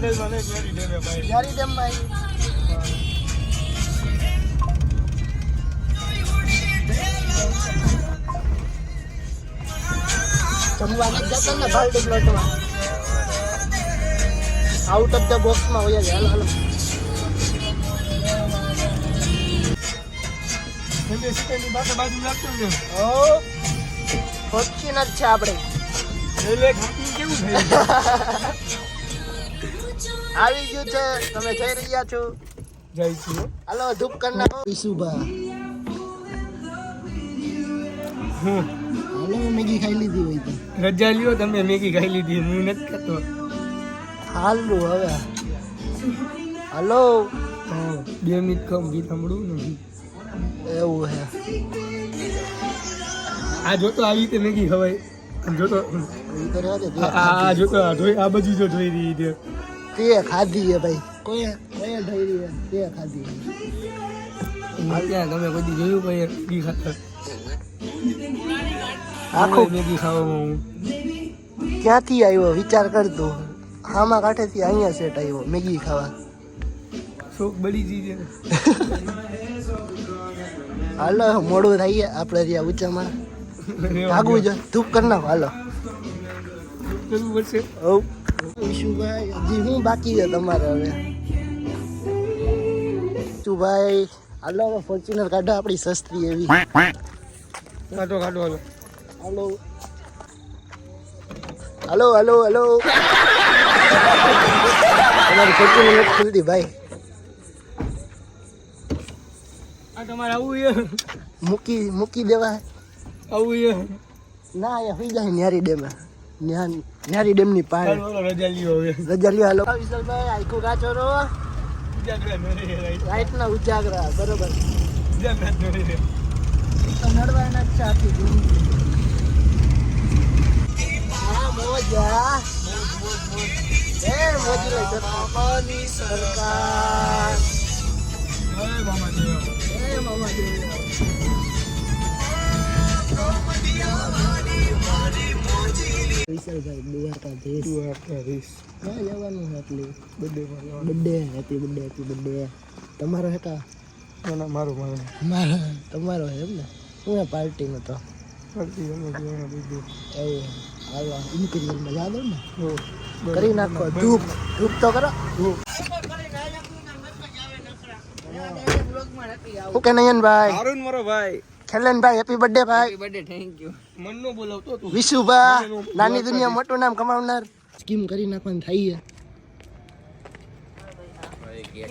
મંડળમાં નહીં ન્યારી ડેમે ભાઈ ન્યારી ડેમમાં જમવા નથી જતા ને બાલટી પ્લોટમાં આઉટ ઓફ ધ બોક્સમાં હોય હાલો હાલો બાજુ લાગતું ને ઓ ફોર્ચ્યુનર છે આપણે રેલવે ખાતી કેવું થયું આવી ગયું છે તમે જઈ રહ્યા છો જાય છે હાલો ધૂપ કરી નાખો વિશુભા હાલો મેગી ખાઈ લીધી હોય તો રજા લ્યો તમે મેગી ખાઈ લીધી હું નથી ખાતો હાલો હવે હાલો 2 મિનિટ કમ ગીત સાંભળું ને એવું હે આ જોતો આવી રીતે મેગી ખવાય જોતો ઈ તો રહેવા દે આ જોતો આ બાજુ જો જોઈ રહી છે તે ખાધી હે ભાઈ કોઈ ઢઈ રહી હે તે ખાધી ત્યાં તમે કોઈ જોયું ભાઈ મેગી ખાતા આખું મેગી ખાવામાં હું ક્યાંથી આવ્યો વિચાર કરતો આમાં કાંઠેથી અહીંયા સેટ આવ્યો મેગી ખાવા શોખ બળી જઈએ હાલો મોડું થાય આપણે ત્યાં ઊંચામાં ભાગવું જો ધૂપ કરી નાખો હાલો કરવું પડશે વિશુભાઈ હજી હું બાકી છે તમારે હવે વિશુભાઈ હાલો હવે ફોર્ચ્યુનર કાઢો આપણી સસ્તી એવી કાઢો કાઢો હાલો હાલો હાલો હાલો હાલો તમારી ફોર્ચ્યુનર નથી ખુલતી ભાઈ આ તમારે આવું મૂકી દેવા આવું ના અહીંયા હોઈ જાય ન્યારી ડેમ ન્યારી ડેમની પાળે રજા લ્યો હવે રજા લ્યો હાલો વિશાલભાઈ આખું કાચો રો રાઈટ ના ઉજાગરા બરોબર તો નડવાના જ છે આખી હા મોજા એ મોજી લઈ સરકારની સરકાર એ મામા દેવ વિશાલભાઈ દ્વારકાધીશ ક્યાં જવાનું છે એટલી બર્થડે હેપી બર્થડે તમારો હે કા ના મારો તમારો હે એમ ને હું પાર્ટીમાં તો એવું હાલો ઇન્ટિરિયરમાં યાદ ને કરી નાખો ધૂપ તો કરો ઓકે નયનભાઈ અરુણ મારો ભાઈ ખેલનભાઈ હેપી બર્થડે ભાઈ બર્થડે થેન્ક યુ મનનો બોલાવતો તું વિશુભા નાની દુનિયા મોટું નામ કમાવનાર સ્કીમ કરી નાખવાનું થાય છે